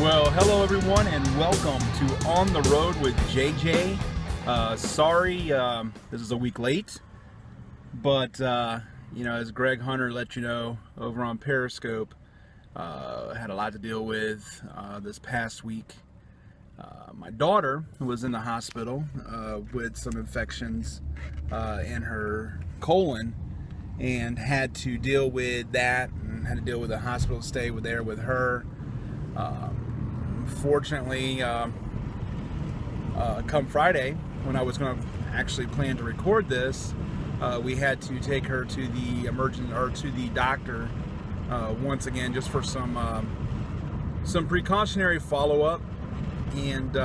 Well, hello everyone, and welcome to On the Road with JJ. Sorry, this is a week late, but as Greg Hunter let you know over on Periscope, had a lot to deal with this past week. My daughter was in the hospital with some infections in her colon, and had to deal with that, and had to deal with a hospital stay there with her. Fortunately, come Friday, when I was going to actually plan to record this, we had to take her to the doctor once again, just for some precautionary follow-up. And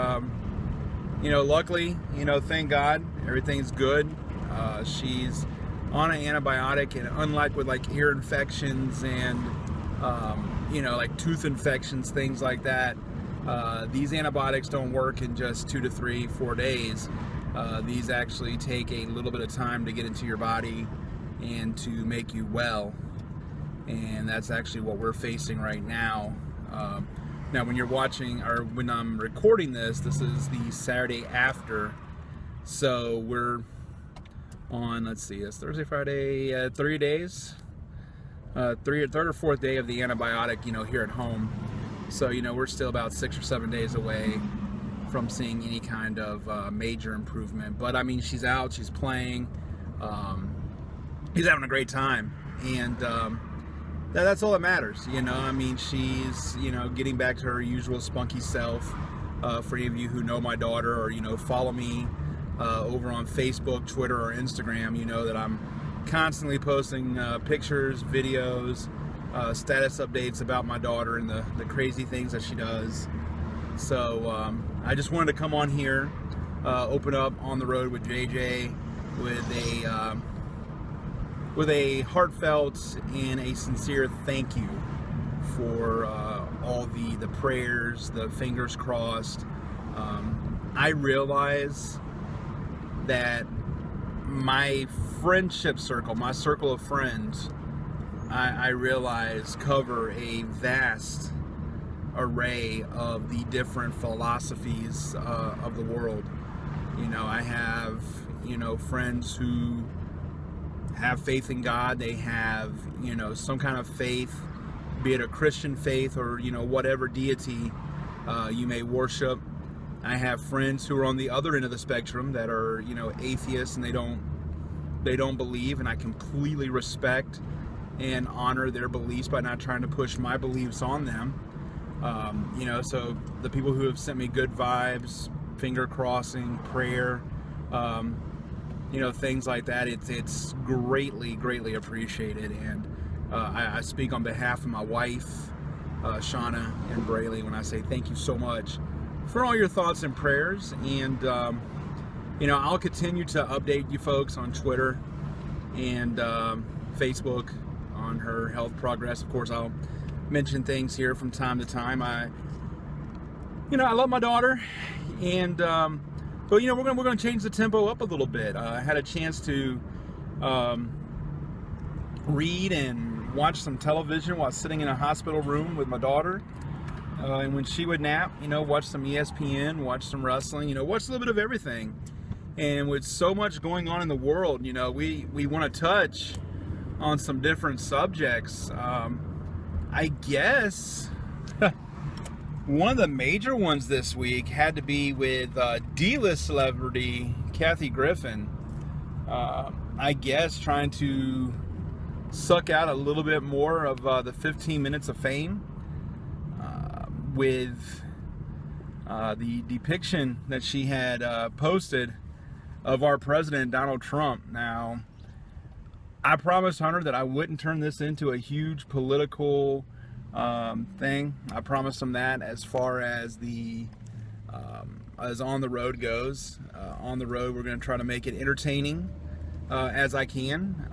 luckily, thank God, everything's good. She's on an antibiotic, and unlike with like ear infections and like tooth infections, things like that, these antibiotics don't work in just 2 to 3, 4 days. These actually take a little bit of time to get into your body and to make you well, and that's actually what we're facing right now. Now, when you're watching, or when I'm recording this, this is the Saturday after, so we're on, let's see, it's Thursday, Friday, 3 days, third or fourth day of the antibiotic, here at home. So, we're still about 6 or 7 days away from seeing any kind of major improvement. But, I mean, she's out, she's playing, she's having a great time, and that's all that matters, I mean, she's, getting back to her usual spunky self. For any of you who know my daughter, or, follow me over on Facebook, Twitter, or Instagram, you know that I'm constantly posting pictures, videos, status updates about my daughter and the crazy things that she does. So I just wanted to come on here, open up On the Road with JJ with a heartfelt and a sincere thank you for all the prayers, the fingers crossed. I realize that my friendship circle, my circle of friends, I realize cover a vast array of the different philosophies of the world. I have, friends who have faith in God. They have, some kind of faith, be it a Christian faith or, whatever deity you may worship. I have friends who are on the other end of the spectrum that are, atheists, and they don't believe, and I completely respect and honor their beliefs by not trying to push my beliefs on them. So the people who have sent me good vibes, finger crossing, prayer, things like that, it's greatly appreciated. And I speak on behalf of my wife, Shauna and Braylee, when I say thank you so much for all your thoughts and prayers. And I'll continue to update you folks on Twitter and Facebook on her health progress. Of course, I'll mention things here from time to time. I love my daughter, and but we're gonna change the tempo up a little bit. I had a chance to read and watch some television while sitting in a hospital room with my daughter, and when she would nap, watch some ESPN, watch some wrestling, watch a little bit of everything. And with so much going on in the world, we want to touch on some different subjects. I guess one of the major ones this week had to be with D-list celebrity Kathy Griffin. I guess trying to suck out a little bit more of the 15 minutes of fame with the depiction that she had posted of our president, Donald Trump. Now, I promised Hunter that I wouldn't turn this into a huge political thing. I promised him that as far as as On the Road goes. On the Road, we're going to try to make it entertaining as I can.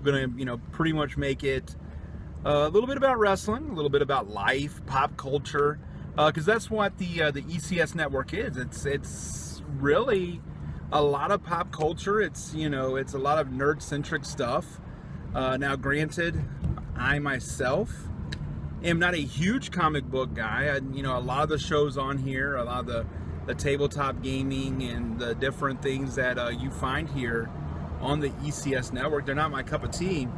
Going to pretty much make it a little bit about wrestling, a little bit about life, pop culture, because that's what the ECS network is. It's really a lot of pop culture. It's it's a lot of nerd-centric stuff. Now, granted, I myself am not a huge comic book guy. A lot of the shows on here, a lot of the tabletop gaming and the different things that you find here on the ECS network, they're not my cup of tea.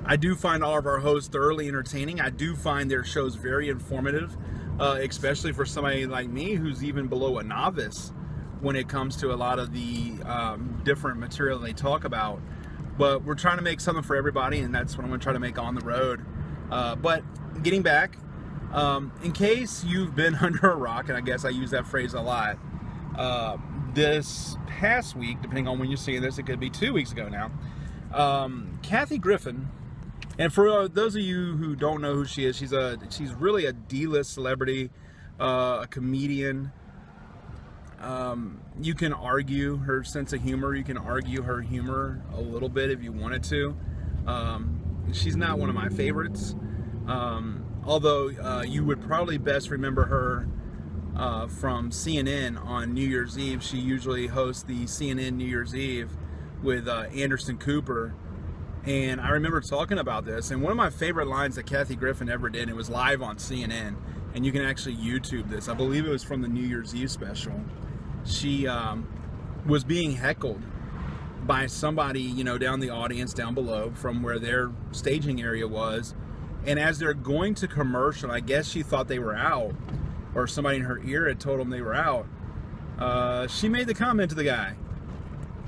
I do find all of our hosts thoroughly entertaining. I do find their shows very informative, especially for somebody like me who's even below a novice when it comes to a lot of the different material they talk about. But we're trying to make something for everybody, and that's what I'm going to try to make on the road. But getting back, in case you've been under a rock, and I guess I use that phrase a lot, this past week, depending on when you're seeing this, it could be 2 weeks ago now, Kathy Griffin, and for those of you who don't know who she is, she's really a D-list celebrity, a comedian. You can argue her sense of humor, you can argue her humor a little bit if you wanted to. She's not one of my favorites, although you would probably best remember her from CNN on New Year's Eve. She usually hosts the CNN New Year's Eve with Anderson Cooper, and I remember talking about this, and one of my favorite lines that Kathy Griffin ever did, it was live on CNN, and you can actually YouTube this. I believe it was from the New Year's Eve special. She was being heckled by somebody, down the audience, down below, from where their staging area was, and as they're going to commercial, I guess she thought they were out, or somebody in her ear had told them they were out. She made the comment to the guy,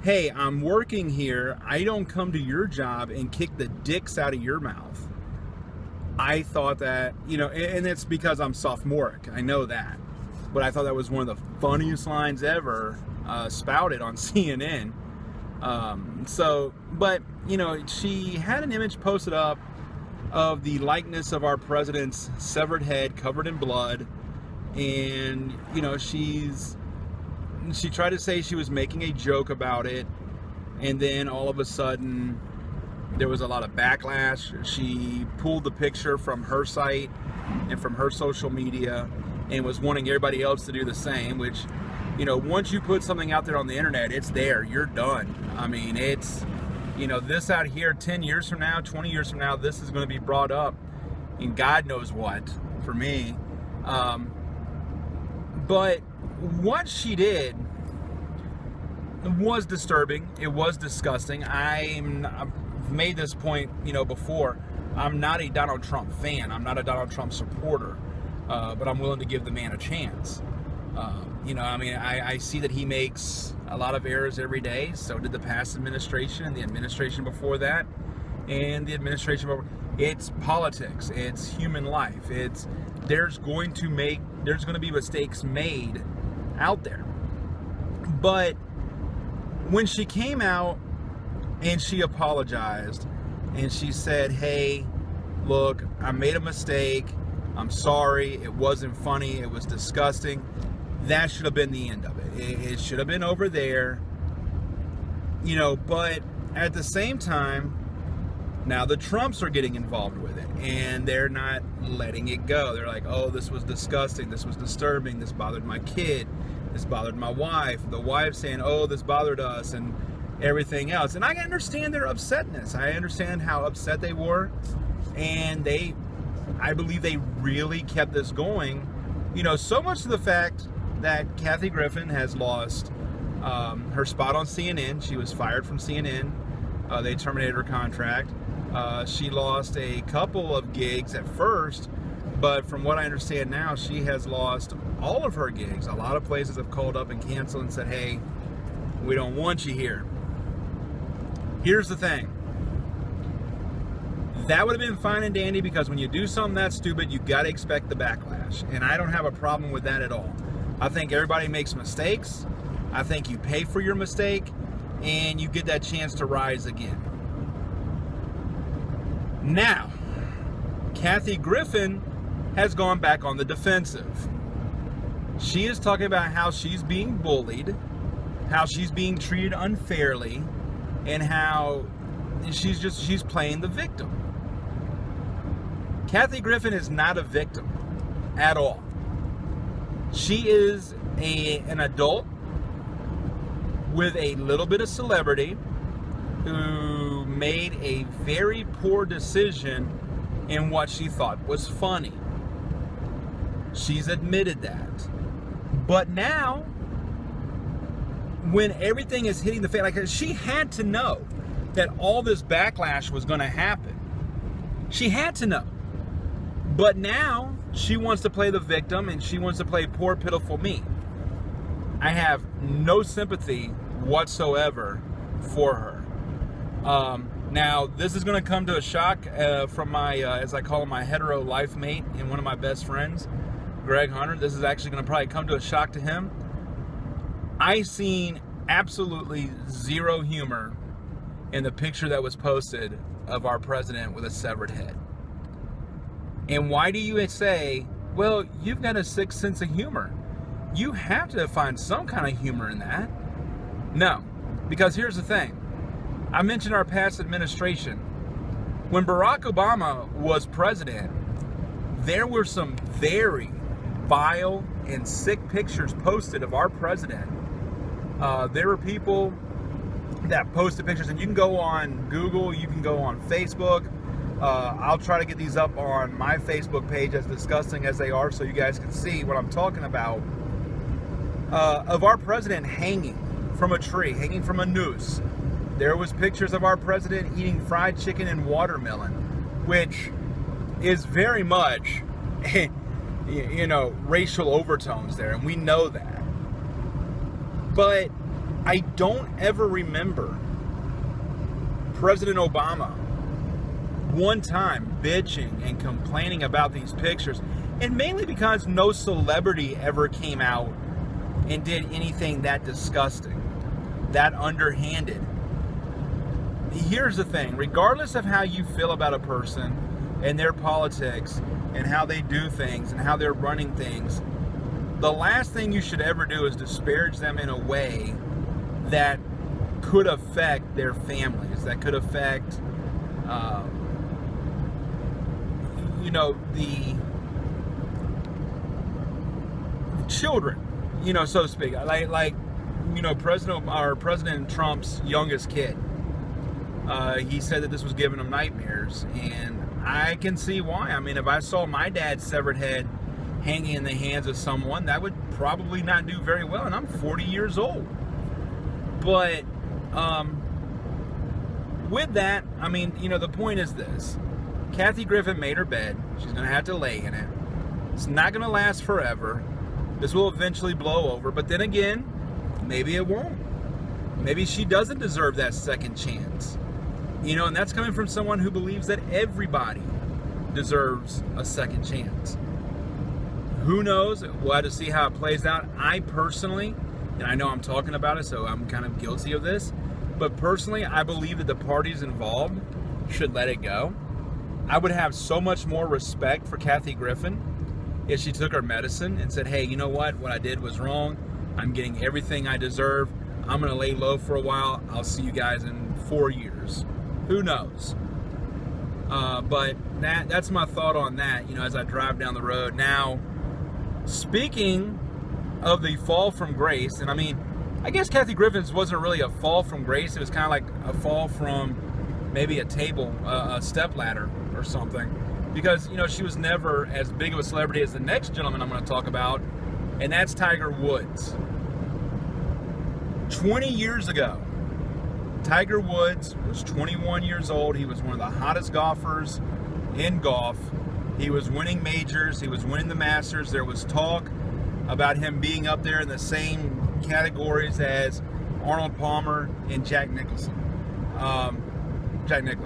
"Hey, I'm working here. I don't come to your job and kick the dicks out of your mouth." I thought that, and it's because I'm sophomoric. I know that. But I thought that was one of the funniest lines ever spouted on CNN. But she had an image posted up of the likeness of our president's severed head covered in blood. And, she tried to say she was making a joke about it, and then all of a sudden there was a lot of backlash. She pulled the picture from her site and from her social media and was wanting everybody else to do the same, which, once you put something out there on the internet, it's there, you're done. I mean, it's, this out here 10 years from now, 20 years from now, this is going to be brought up in God knows what for me. But what she did was disturbing. It was disgusting. I've made this point, before. I'm not a Donald Trump fan. I'm not a Donald Trump supporter. But I'm willing to give the man a chance. I see that he makes a lot of errors every day. So did the past administration and the administration before that, and the administration before. It's politics. It's human life. There's going to be mistakes made out there. But when she came out and she apologized and she said, "Hey, look, I made a mistake. I'm sorry. It wasn't funny. It was disgusting." That should have been the end of it. It should have been over there. But at the same time, now the Trumps are getting involved with it, and they're not letting it go. They're like, "Oh, this was disgusting. This was disturbing. This bothered my kid. This bothered my wife." The wife saying, "Oh, this bothered us," and everything else. And I understand their upsetness. I understand how upset they were, and I believe they really kept this going, so much to the fact that Kathy Griffin has lost her spot on CNN. She was fired from CNN. They terminated her contract. She lost a couple of gigs at first, but from what I understand now, she has lost all of her gigs. A lot of places have called up and canceled and said, "Hey, we don't want you here." Here's the thing. That would have been fine and dandy, because when you do something that stupid, you got to expect the backlash. And I don't have a problem with that at all. I think everybody makes mistakes. I think you pay for your mistake, and you get that chance to rise again. Now, Kathy Griffin has gone back on the defensive. She is talking about how she's being bullied, how she's being treated unfairly, and how she's playing the victim. Kathy Griffin is not a victim at all. She is an adult with a little bit of celebrity who made a very poor decision in what she thought was funny. She's admitted that. But now, when everything is hitting the fan, like, she had to know that all this backlash was going to happen. She had to know. But now she wants to play the victim, and she wants to play poor, pitiful me. I have no sympathy whatsoever for her. Now, this is going to come to a shock from my, as I call him, my hetero life mate and one of my best friends, Greg Hunter. This is actually going to probably come to a shock to him. I seen absolutely zero humor in the picture that was posted of our president with a severed head. And why do you say, well, you've got a sick sense of humor? You have to find some kind of humor in that. No, because here's the thing. I mentioned our past administration. When Barack Obama was president, there were some very vile and sick pictures posted of our president. There were people that posted pictures, and you can go on Google, you can go on Facebook. I'll try to get these up on my Facebook page, as disgusting as they are, so you guys can see what I'm talking about. Of our president hanging from a tree, hanging from a noose. There was pictures of our president eating fried chicken and watermelon, which is very much, you know, racial overtones there, and we know that. But I don't ever remember President Obama one time bitching and complaining about these pictures, and mainly because no celebrity ever came out and did anything that disgusting, that underhanded. Here's the thing, regardless of how you feel about a person and their politics and how they do things and how they're running things, the last thing you should ever do is disparage them in a way that could affect their families, that could affect, you know, the children, you know, so to speak. Like, you know, President Trump's youngest kid. He said that this was giving him nightmares, and I can see why. I mean, if I saw my dad's severed head hanging in the hands of someone, that would probably not do very well, and I'm 40 years old. But with that, I mean, you know, the point is this. Kathy Griffin made her bed. She's going to have to lay in it. It's not going to last forever. This will eventually blow over, but then again, maybe it won't. Maybe she doesn't deserve that second chance. You know, and that's coming from someone who believes that everybody deserves a second chance. Who knows? We'll have to see how it plays out. I personally, and I know I'm talking about it, so I'm kind of guilty of this, but personally, I believe that the parties involved should let it go. I would have so much more respect for Kathy Griffin if she took her medicine and said, hey, you know what I did was wrong. I'm getting everything I deserve. I'm going to lay low for a while. I'll see you guys in 4 years. Who knows? But that's my thought on that, you know, as I drive down the road. Now, speaking of the fall from grace, and I mean, I guess Kathy Griffin's wasn't really a fall from grace. It was kind of like a fall from maybe a table, a step ladder or something. Because, you know, she was never as big of a celebrity as the next gentleman I'm going to talk about, and that's Tiger Woods. 20 years ago, Tiger Woods was 21 years old. He was one of the hottest golfers in golf. He was winning majors. He was winning the Masters. There was talk about him being up there in the same categories as Arnold Palmer and Jack Nicklaus,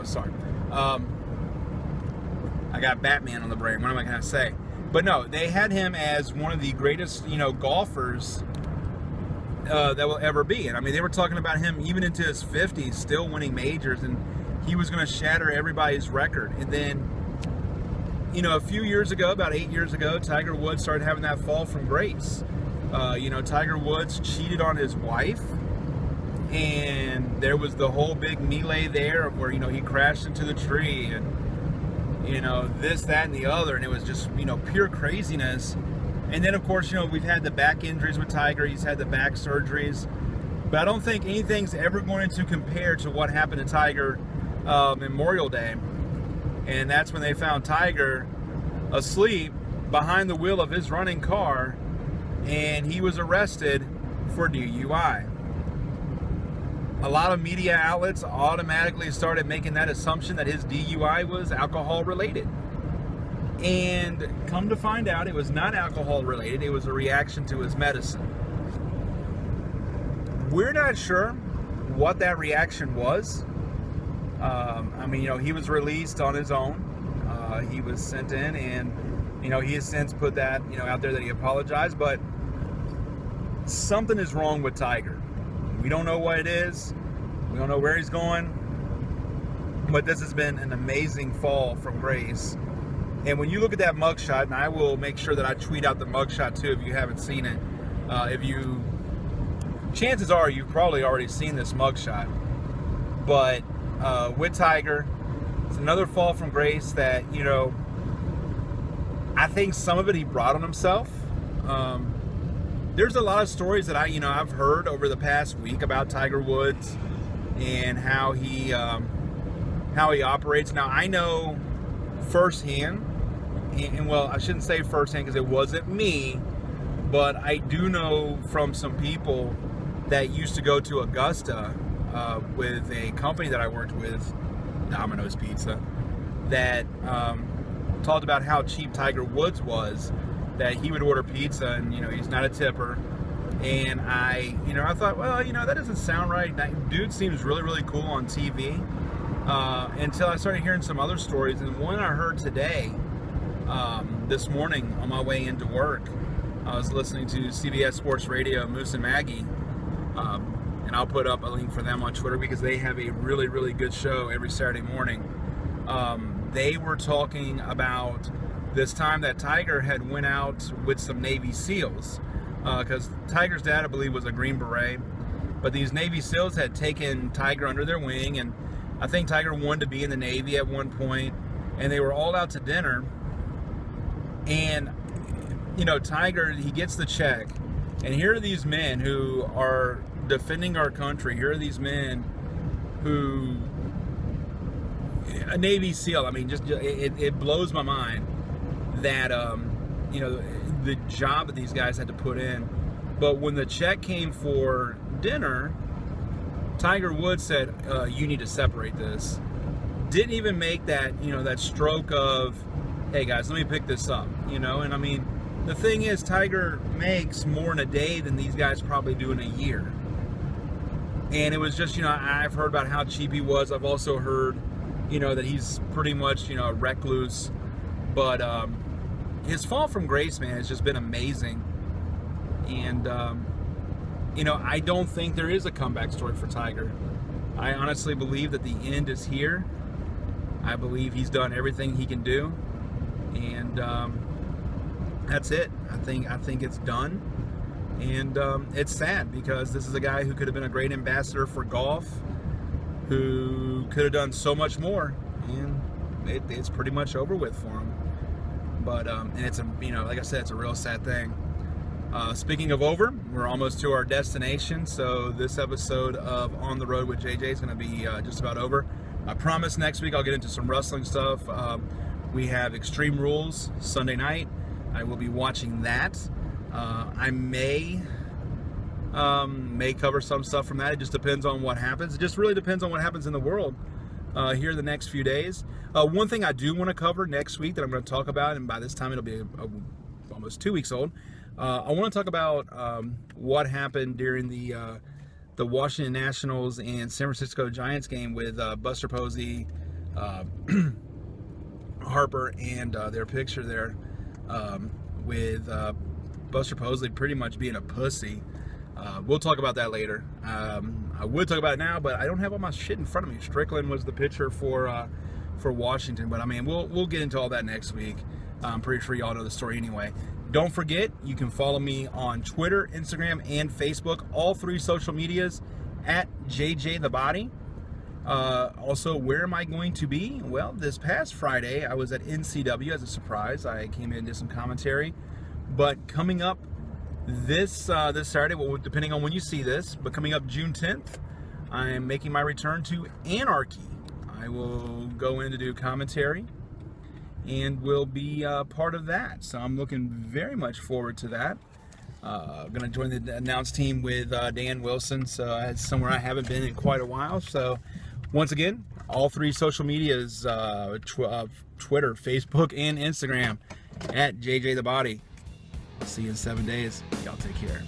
sorry. I got Batman on the brain. What am I going to say? But no, they had him as one of the greatest, you know, golfers that will ever be. And I mean, they were talking about him even into his 50s, still winning majors, and he was going to shatter everybody's record. And then, you know, a few years ago, about 8 years ago, Tiger Woods started having that fall from grace. You know, Tiger Woods cheated on his wife, and there was the whole big melee there where, you know, he crashed into the tree and, you know, this, that, and the other, and it was just, you know, pure craziness. And then, of course, you know, we've had the back injuries with Tiger. He's had the back surgeries. But I don't think anything's ever going to compare to what happened to Tiger Memorial Day. And that's when they found Tiger asleep behind the wheel of his running car, and he was arrested for DUI. A lot of media outlets automatically started making that assumption that his DUI was alcohol related. And come to find out, it was not alcohol related. It was a reaction to his medicine. We're not sure what that reaction was. I mean, he was released on his own. He was sent in, and, he has since put that, out there that he apologized, but something is wrong with Tiger. We don't know what it is. We don't know where he's going, but this has been an amazing fall from grace. And when you look at that mugshot, and I will make sure that I tweet out the mugshot too if you haven't seen it. Chances are you've probably already seen this mugshot. But with Tiger, it's another fall from grace that, I think some of it he brought on himself. There's a lot of stories that I've heard over the past week about Tiger Woods and how he operates. Now, I know firsthand, and well, I shouldn't say firsthand because it wasn't me, but I do know from some people that used to go to Augusta with a company that I worked with, Domino's Pizza, that talked about how cheap Tiger Woods was, that he would order pizza and, he's not a tipper. And I thought, well, that doesn't sound right. That dude seems really, really cool on TV. Until I started hearing some other stories. And one I heard today, this morning on my way into work, I was listening to CBS Sports Radio, Moose and Maggie. And I'll put up a link for them on Twitter because they have a really, really good show every Saturday morning. They were talking about this time that Tiger had went out with some Navy SEALs, because Tiger's dad, I believe, was a Green Beret, but these Navy SEALs had taken Tiger under their wing, and I think Tiger wanted to be in the Navy at one point, and they were all out to dinner, and Tiger, he gets the check, and here are these men who are defending our country. Here are these men who, a Navy SEAL, I mean, just it blows my mind that the job that these guys had to put in. But when the check came for dinner, Tiger Woods said, you need to separate this. Didn't even make that, that stroke of, hey guys, let me pick this up, and I mean, the thing is, Tiger makes more in a day than these guys probably do in a year. And it was just, I've heard about how cheap he was. I've also heard, that he's pretty much, a recluse. But his fall from grace, man, has just been amazing. And, I don't think there is a comeback story for Tiger. I honestly believe that the end is here. I believe he's done everything he can do. And that's it. I think it's done. And it's sad because this is a guy who could have been a great ambassador for golf, who could have done so much more, and it's pretty much over with for him. But and it's like I said, it's a real sad thing. Speaking of over, we're almost to our destination, so this episode of On the Road with JJ is going to be just about over. I promise next week I'll get into some wrestling stuff. We have Extreme Rules Sunday night. I will be watching that. I may cover some stuff from that. It just depends on what happens. It just really depends on what happens in the world here the next few days. One thing I do want to cover next week that I'm going to talk about, and by this time it'll be almost 2 weeks old. I want to talk about what happened during the Washington Nationals and San Francisco Giants game with Buster Posey, Harper, and their picture there with Buster Posey pretty much being a pussy. We'll talk about that later. I would talk about it now, but I don't have all my shit in front of me. Strickland was the pitcher for Washington, but I mean, we'll get into all that next week. I'm pretty sure y'all know the story anyway. Don't forget, you can follow me on Twitter, Instagram, and Facebook, all three social medias at JJ the Body. Also, where am I going to be? Well, this past Friday, I was at NCW as a surprise. I came in and did some commentary. But coming up this Saturday, well, depending on when you see this, but coming up June 10th, I am making my return to Anarchy. I will go in to do commentary and will be part of that. So I'm looking very much forward to that. Going to join the announce team with Dan Wilson, so it's somewhere I haven't been in quite a while. So once again, all 3 social medias, Twitter, Facebook, and Instagram, at JJ the Body. See you in 7 days. Y'all take care.